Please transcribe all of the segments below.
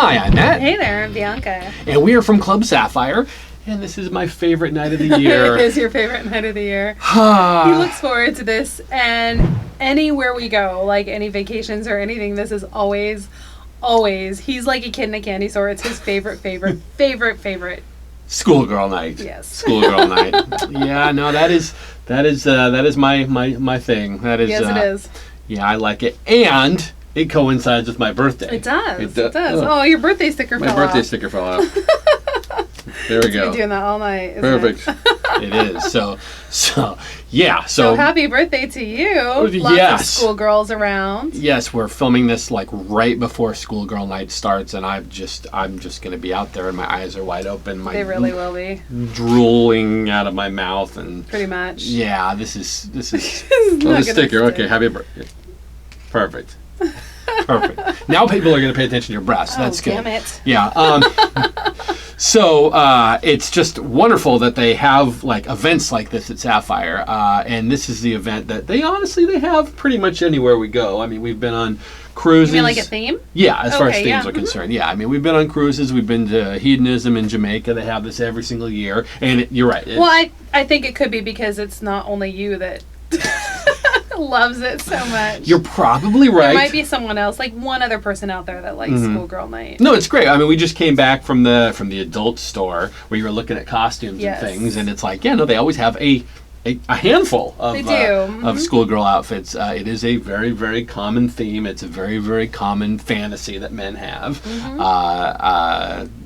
Hi, I'm Matt. Hey there, I'm Bianca. And we are from Club Sapphire. And this is my favorite night of the year. It is your favorite night of the year. He looks forward to this, and anywhere we go, like any vacations or anything, this is always, he's like a kid in a candy store. It's his favorite. Schoolgirl night. Yes. Schoolgirl night. Yeah, no, that is my thing. That is. Yes, it is. Yeah, I like it, and it coincides with my birthday. It does. It does. Oh, your birthday sticker fell off. My birthday sticker fell off. There we go. You're doing that all night. Perfect. It is. So yeah. So happy birthday to you. Lots of schoolgirls around. Yes, we're filming this like right before schoolgirl night starts, and I'm just gonna be out there, and my eyes are wide open. They really will be. Drooling out of my mouth, and pretty much. Yeah, this is the sticker. Okay, happy birthday. Perfect. Perfect. Now people are going to pay attention to your breasts. That's good. Damn it. Yeah. So it's just wonderful that they have like events like this at Sapphire, and this is the event that they have pretty much anywhere we go. I mean, we've been on cruises. You mean like a theme? Yeah, as far as themes are concerned. Yeah, I mean, we've been on cruises. We've been to Hedonism in Jamaica. They have this every single year, and you're right. Well, I think it could be because it's not only you that loves it so much. You're probably right. There might be someone else, like one other person out there that likes schoolgirl night. No, it's great. I mean, we just came back from the adult store where you were looking at costumes and things, and it's like, they always have a handful of schoolgirl outfits. It is a very, very common theme. It's a very, very common fantasy that men have.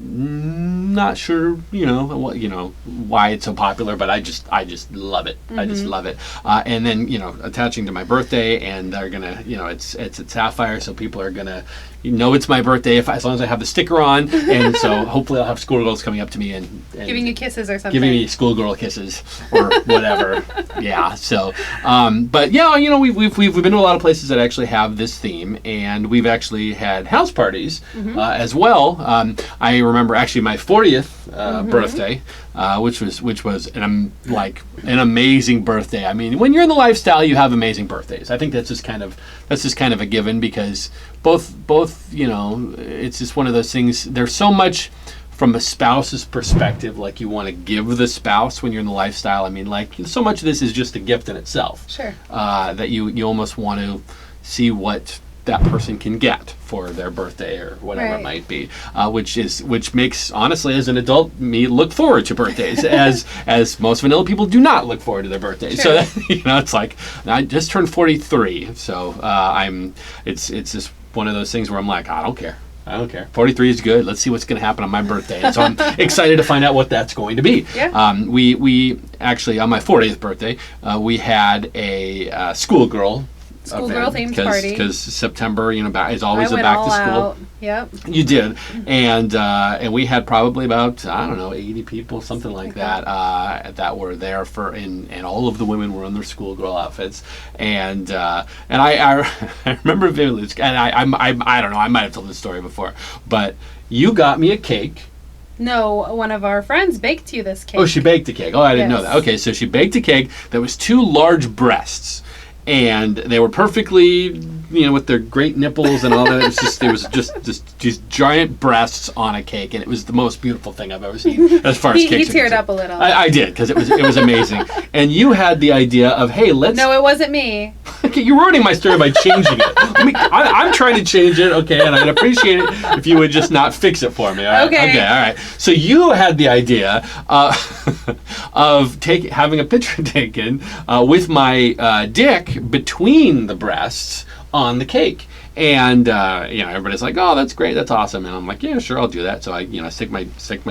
Not sure, why it's so popular, but I just love it. I just love it. And then, attaching to my birthday, and they're gonna, it's at Sapphire, so people are gonna it's my birthday as long as I have the sticker on, and so hopefully I'll have schoolgirls coming up to me and giving you kisses or something. Giving me schoolgirl kisses or whatever. Yeah. So, but yeah, we've been to a lot of places that actually have this theme, and we've actually had house parties as well. I remember actually my 40th birthday, which was an amazing birthday. I mean, when you're in the lifestyle, you have amazing birthdays. I think that's just kind of a given, because both it's just one of those things. There's so much from a spouse's perspective, like you want to give the spouse when you're in the lifestyle. I mean, like so much of this is just a gift in itself. Sure. That you almost want to see what that person can get for their birthday or whatever it might be, which makes, honestly, as an adult, me look forward to birthdays as most vanilla people do not look forward to their birthdays. Sure. So it's like I just turned 43, so it's just one of those things where I'm like, I don't care. 43 is good. Let's see what's going to happen on my birthday. And so I'm excited to find out what that's going to be. Yeah. We actually, on my 40th birthday, we had a schoolgirl themed party, because September, is always a back to school. Out. Yep. You did, and we had probably about 80 people, something like that, that were there and all of the women were in their schoolgirl outfits, and I remember vividly, and I don't know, I might have told this story before, but you got me a cake. No, one of our friends baked you this cake. Oh, she baked a cake. Oh, I didn't know that. Okay, so she baked a cake that was 2 large breasts. And they were perfectly, with their great nipples and all that. It was just these giant breasts on a cake, and it was the most beautiful thing I've ever seen as far as cakes. He teared up a little. I did, because it was amazing. And you had the idea of, hey, let's. No, it wasn't me. Okay, you're ruining my story by changing it. I'm trying to change it, okay, and I'd appreciate it if you would just not fix it for me. All right? Okay. Okay, all right. So you had the idea of having a picture taken with my dick between the breasts on the cake, and everybody's like, oh, that's great, that's awesome, and I'm like, yeah, sure, I'll do that. So I stick my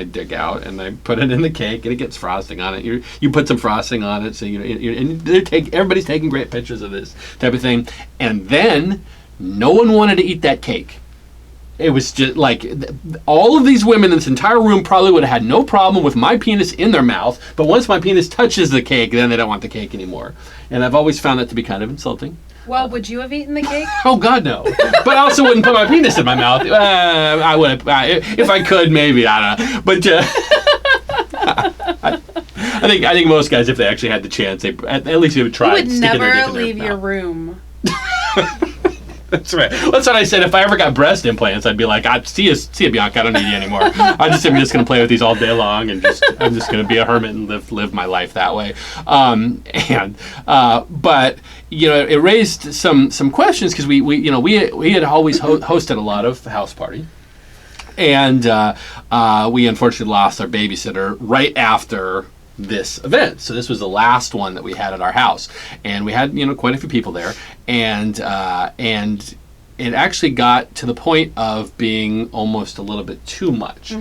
dick out, and I put it in the cake, and it gets frosting on it. You put some frosting on it, so and everybody's taking great pictures of this type of thing, and then no one wanted to eat that cake. It was just like all of these women in this entire room probably would have had no problem with my penis in their mouth, but once my penis touches the cake, then they don't want the cake anymore. And I've always found that to be kind of insulting. Well, would you have etten the cake? Oh, God, no. But I also wouldn't put my penis in my mouth. I would have, if I could, maybe. I don't know. But I think most guys, if they actually had the chance, at least they would try. You would never leave your room. That's right. That's what I said. If I ever got breast implants, I'd be like, see you, Bianca. I don't need you anymore. I'm just going to play with these all day long, and I'm just going to be a hermit and live my life that way. But it raised some questions because we had always hosted a lot of house party, and we unfortunately lost our babysitter right after this event. So this was the last one that we had at our house, and we had quite a few people there, and it actually got to the point of being almost a little bit too much,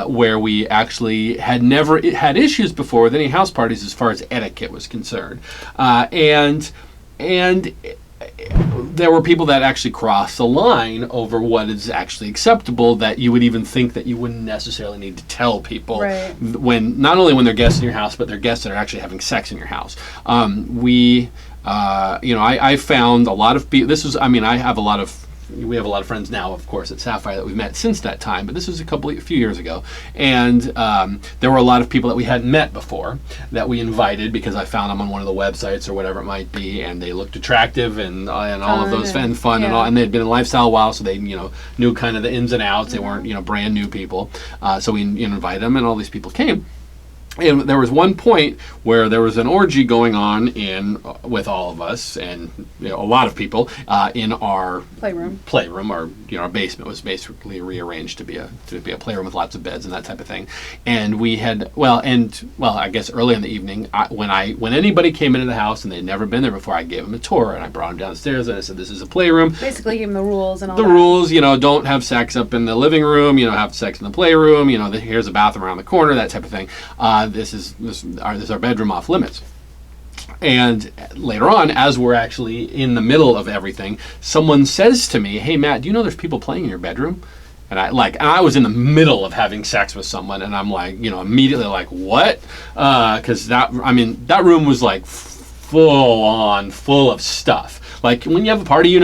where we actually had never had issues before with any house parties as far as etiquette was concerned, and there were people that actually crossed the line over what is actually acceptable, that you would even think that you wouldn't necessarily need to tell people, right, when not only when they're guests in your house, but they're guests that are actually having sex in your house. I found a lot of people. We have a lot of friends now, of course, at Sapphire that we've met since that time, but this was a few years ago, and there were a lot of people that we hadn't met before that we invited because I found them on one of the websites or whatever it might be, and they looked attractive and all of those and fun, and all, and they'd been in lifestyle a while, so they knew kind of the ins and outs. They weren't brand new people, so we invited them, and all these people came. And there was one point where there was an orgy going on with all of us and a lot of people in our playroom. Our basement was basically rearranged to be a playroom with lots of beds and that type of thing. And we had I guess early in the evening, when anybody came into the house and they'd never been there before, I gave them a tour and I brought them downstairs and I said, "This is a playroom." Basically, gave them the rules and all the that. rules. Don't have sex up in the living room. Have sex in the playroom. Here's a bathroom around the corner, that type of thing. This is our bedroom off limits. And later on, as we're actually in the middle of everything, someone says to me, "Hey Matt, do you know there's people playing in your bedroom?" And I was in the middle of having sex with someone, and I'm like, immediately like, what? Because that room was like full of stuff. Like when you have a party, you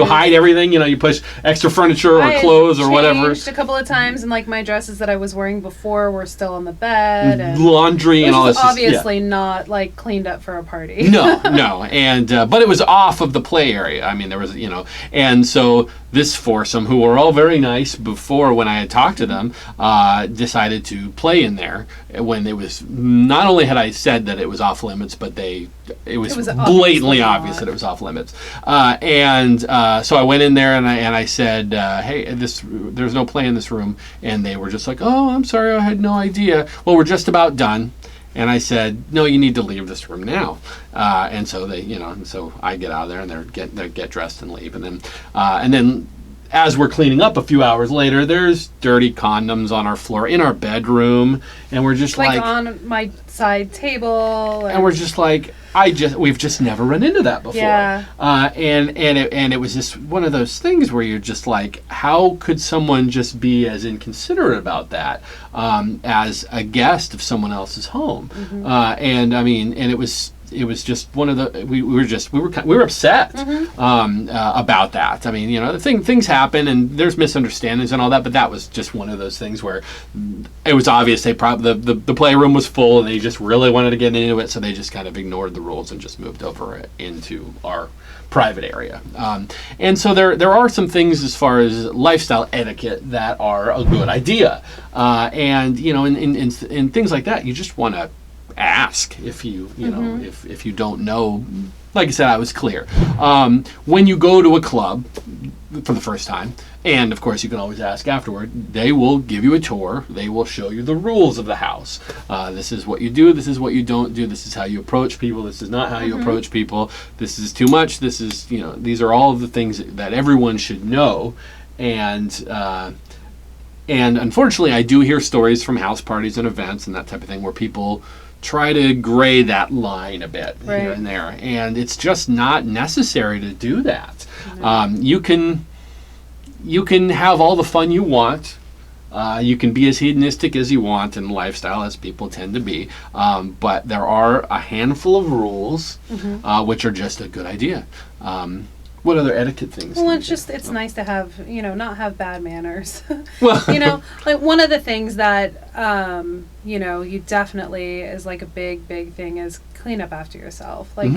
hide everything. You push extra furniture or clothes or whatever. I changed a couple of times, and like my dresses that I was wearing before were still on the bed. And laundry and all this. Obviously not like cleaned up for a party. No, and but it was off of the play area. I mean, there was and so this foursome, who were all very nice before when I had talked to them, decided to play in there when it was, not only had I said that it was off limits, but it was blatantly obvious that it was off limits. So I went in there and I said, "Hey, there's no play in this room," and they were just like, "Oh, I'm sorry, I had no idea." "Well, we're just about done." And I said, "No, you need to leave this room now." And so they, and so I get out of there and they get dressed and leave. And then as we're cleaning up a few hours later, there's dirty condoms on our floor in our bedroom, and we're just like on my side table, and we're just like, we've just never run into that before. Yeah. And it was just one of those things where you're just like, how could someone just be as inconsiderate about that as a guest of someone else's home? It was just one of the we were upset about that. I mean, things happen and there's misunderstandings and all that, but that was just one of those things where it was obvious the playroom was full and they just really wanted to get into it, so they just kind of ignored the rules and just moved over into our private area. And so there are some things as far as lifestyle etiquette that are a good idea, and in things like that, you just want to ask if you if you don't know. Like I said, I was clear. When you go to a club for the first time, and of course you can always ask afterward, they will give you a tour. They will show you the rules of the house. This is what you do. This is what you don't do. This is how you approach people. This is not how you approach people. This is too much. This is, these are all of the things that everyone should know. And unfortunately, I do hear stories from house parties and events and that type of thing where people try to gray that line a bit here and there, and it's just not necessary to do that. No. You can have all the fun you want. You can be as hedonistic as you want in lifestyle, as people tend to be, but there are a handful of rules which are just a good idea. What other etiquette things? Well, it's nice to have, not have bad manners. Well, like one of the things that, you definitely is like a big, big thing is clean up after yourself. Like,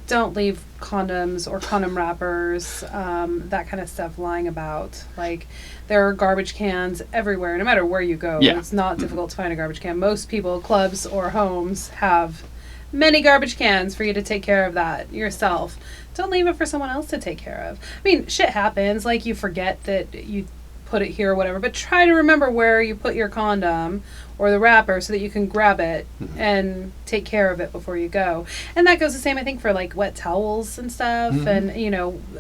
don't leave condoms or condom wrappers, that kind of stuff lying about. Like, there are garbage cans everywhere, no matter where you go. Yeah. It's not difficult to find a garbage can. Most people, clubs or homes, have many garbage cans for you to take care of that yourself. Don't leave it for someone else to take care of. I mean, shit happens. Like, you forget that you put it here or whatever. But try to remember where you put your condom or the wrapper so that you can grab it and take care of it before you go. And that goes the same, I think, for, like, wet towels and stuff. And,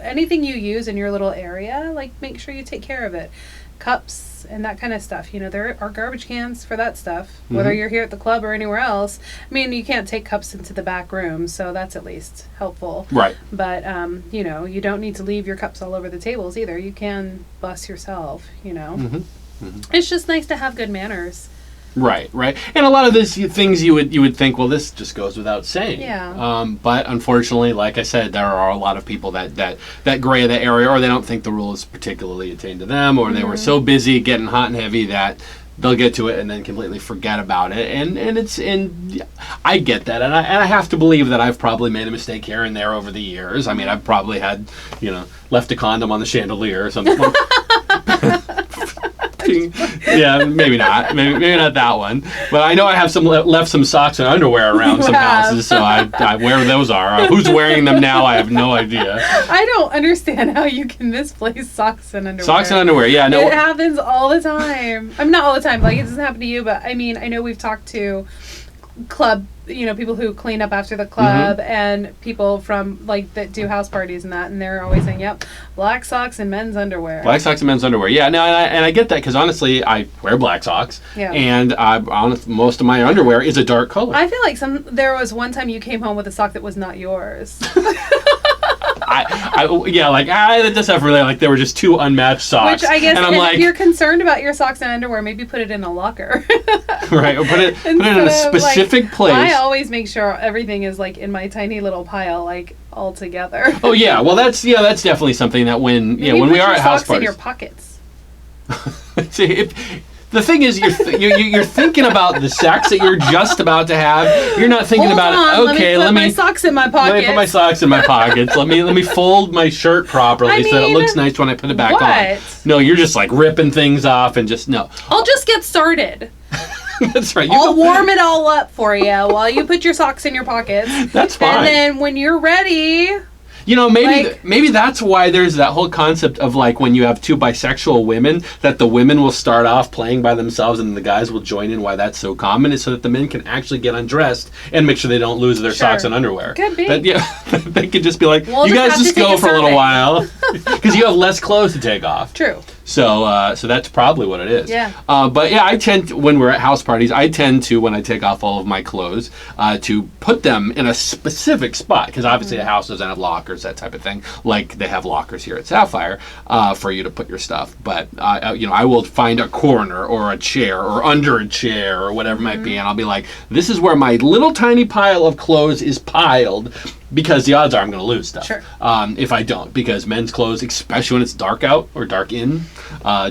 anything you use in your little area, like, make sure you take care of it. Cups and that kind of stuff. There are garbage cans for that stuff, whether you're here at the club or anywhere else. I mean, you can't take cups into the back room, so that's at least helpful. Right. But, you don't need to leave your cups all over the tables either. You can bus yourself, It's just nice to have good manners. Right. And a lot of these things you would think, well, this just goes without saying. Yeah. But unfortunately, like I said, there are a lot of people that gray that area, or they don't think the rule is particularly attained to them, or they were so busy getting hot and heavy that they'll get to it and then completely forget about it. And I get that, and I have to believe that I've probably made a mistake here and there over the years. I mean, I've probably had, left a condom on the chandelier or something. Yeah, maybe not. Maybe not that one. But I know I have left some socks and underwear around some houses, so I where those are. Who's wearing them now? I have no idea. I don't understand how you can misplace socks and underwear. Socks and underwear, yeah. No, it happens all the time. I'm not all the time. Like, it doesn't happen to you, but I mean, I know we've talked to club, people who clean up after the club and people from, like, that do house parties and that, and they're always saying, yep, black socks and men's underwear. Black socks and men's underwear. Yeah, no, and I get that because honestly, I wear black socks, and most of my underwear is a dark color. I feel like there was one time you came home with a sock that was not yours. That does have really, like, there were just two unmatched socks. Which I guess, and if you're concerned about your socks and underwear, maybe put it in a locker. Right, or put it in a specific place. I always make sure everything is, like, in my tiny little pile, like, all together. Oh yeah, well that's definitely something that when we are at house parties. In your pockets. See, the thing is, you're thinking about the sex that you're just about to have. You're not thinking about okay. Let me put my socks in my pockets. Let me put my socks in my pockets. let me fold my shirt properly so that it looks nice when I put it back on. No, you're just like ripping things off and just no. I'll just get started. That's right. I'll warm it all up for you while you put your socks in your pockets. That's fine. And then when you're ready. Maybe that's why there's that whole concept of, like, when you have two bisexual women, that the women will start off playing by themselves and the guys will join in. Why that's so common is so that the men can actually get undressed and make sure they don't lose their socks and underwear. Could be. They can just be like, you guys just go for a little while because you have less clothes to take off. True. So that's probably what it is. Yeah. But yeah, I tend to, when we're at house parties, I tend to, when I take off all of my clothes, to put them in a specific spot because obviously a house doesn't have lockers, that type of thing. Like they have lockers here at Sapphire for you to put your stuff. But I will find a corner or a chair or under a chair or whatever it might be, and I'll be like, this is where my little tiny pile of clothes is piled. Because the odds are I'm going to lose stuff if I don't. Because men's clothes, especially when it's dark out or dark in,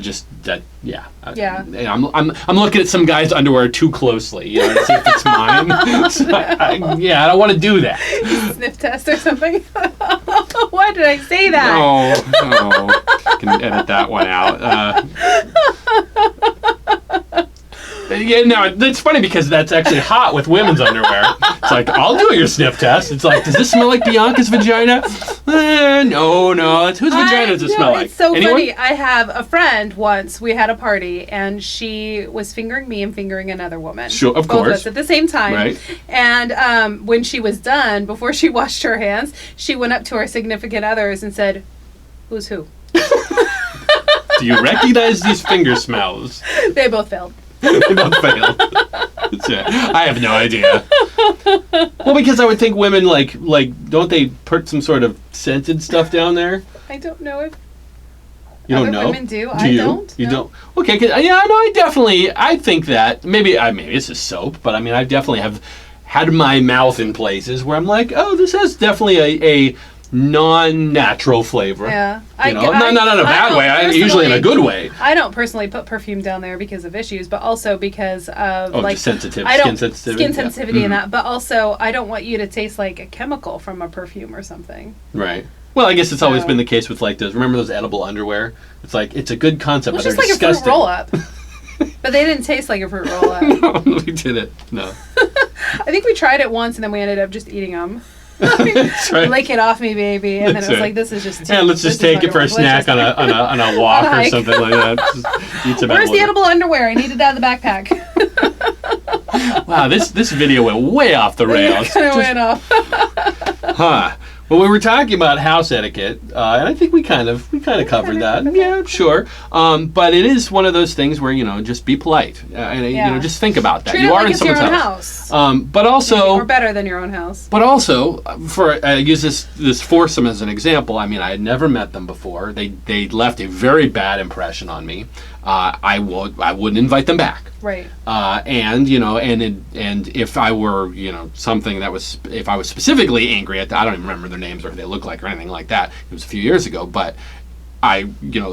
just that, yeah. I'm looking at some guy's underwear too closely, to see if it's mine. So I don't want to do that. Sniff test or something? Why did I say that? No. Can edit that one out. Yeah, no, it's funny because that's actually hot with women's underwear. It's like, I'll do your sniff test. It's like, does this smell like Bianca's vagina? No. Whose vagina does it smell like? It's so funny. I have a friend once, we had a party, and she was fingering me and fingering another woman. Sure, of course. Both of us course. at the same time. Right. And when she was done, before she washed her hands, she went up to her significant others and said, who's who? Do you recognize these finger smells? They both failed. They both failed. I have no idea. Well, because I would think women like don't they put some sort of scented stuff down there? I don't know if you don't other know. Women do. You? I don't. You no. don't. Okay. I think that maybe it's a soap, but I mean I definitely have had my mouth in places where I'm like, oh, this has definitely non-natural flavor. Yeah. Not in a bad way. Usually in a good way. I don't personally put perfume down there because of issues, but also because of skin sensitivity and that. But also, I don't want you to taste like a chemical from a perfume or something. Right. Well, I guess it's always been the case with like those. Remember those edible underwear? It's like it's a good concept, but they're disgusting. It's just like a fruit roll-up. But they didn't taste like a fruit roll-up. No, we didn't. No. I think we tried it once, and then we ended up just eating them. That's right. Lick it off me, baby, and then it was like, "This is just." Let's just take it for a snack on a walk or something like that. Just eat some Where's the edible underwear? I needed that in the backpack. Wow, this video went way off the rails. Kind of went off. Huh. Well, we were talking about house etiquette, and I think we kind of covered that. Yeah, sure. But it is one of those things where just be polite, and just think about that. Treat you it are like in it's your someone's own house. house. But also, or better than your own house. But also, I use this foursome as an example. I mean, I had never met them before. They left a very bad impression on me. I wouldn't invite them back. Right. And if I were something that was, if I was specifically angry at that, I don't even remember their names or what they look like or anything like that. It was a few years ago, but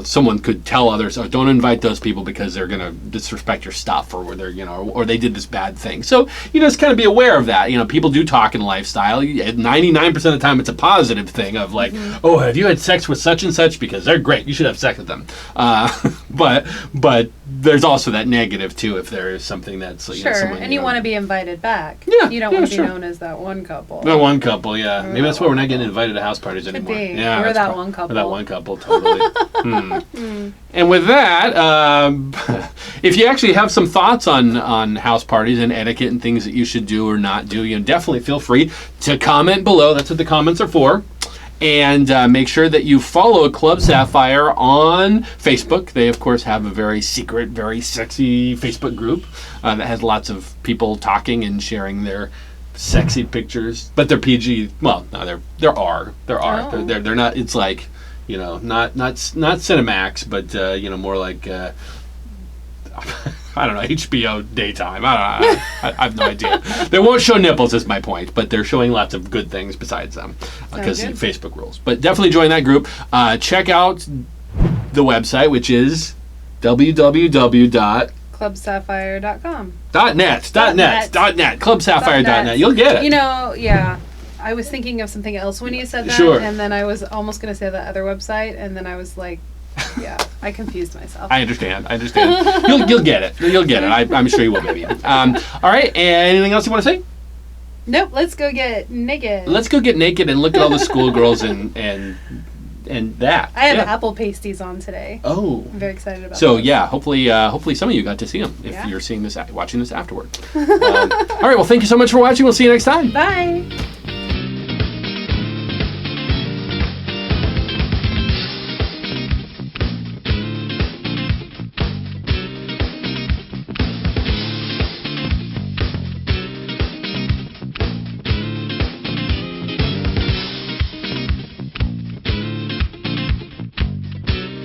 someone could tell others, oh, don't invite those people because they're going to disrespect your stuff, or they're, or they did this bad thing. So, just kind of be aware of that. People do talk in lifestyle. 99% of the time, it's a positive thing of like, oh, have you had sex with such and such? Because they're great. You should have sex with them. But there's also that negative too, if there is something that's sure, and you want to be invited back. Yeah, you don't want to be known as that one couple. That one couple, yeah. Maybe that's why we're not getting invited to house parties anymore. Yeah, we're that one couple. We're that one couple, totally. And with that, if you actually have some thoughts on house parties and etiquette and things that you should do or not do, definitely feel free to comment below. That's what the comments are for. And make sure that you follow Club Sapphire on Facebook. They, of course, have a very secret, very sexy Facebook group that has lots of people talking and sharing their sexy pictures. But they're PG. Well, no, there are. Oh. They're not. It's like, not Cinemax, but more like. I don't know, HBO daytime. I don't know. I have no idea. They won't show nipples, is my point, but they're showing lots of good things besides them because of Facebook rules. But definitely join that group. Check out the website, which is www.clubsapphire.com. .net. Clubsapphire.net. You'll get it. Yeah. I was thinking of something else when you said that, sure. And then I was almost going to say the other website, and then I was like, yeah, I confused myself. I understand. You'll get it. You'll get it. I'm sure you will, baby. All right. Anything else you want to say? Nope. Let's go get naked. Let's go get naked and look at all the schoolgirls and that. I have apple pasties on today. Oh, I'm very excited about. So yeah, hopefully some of you got to see them if you're watching this afterward. All right. Well, thank you so much for watching. We'll see you next time. Bye.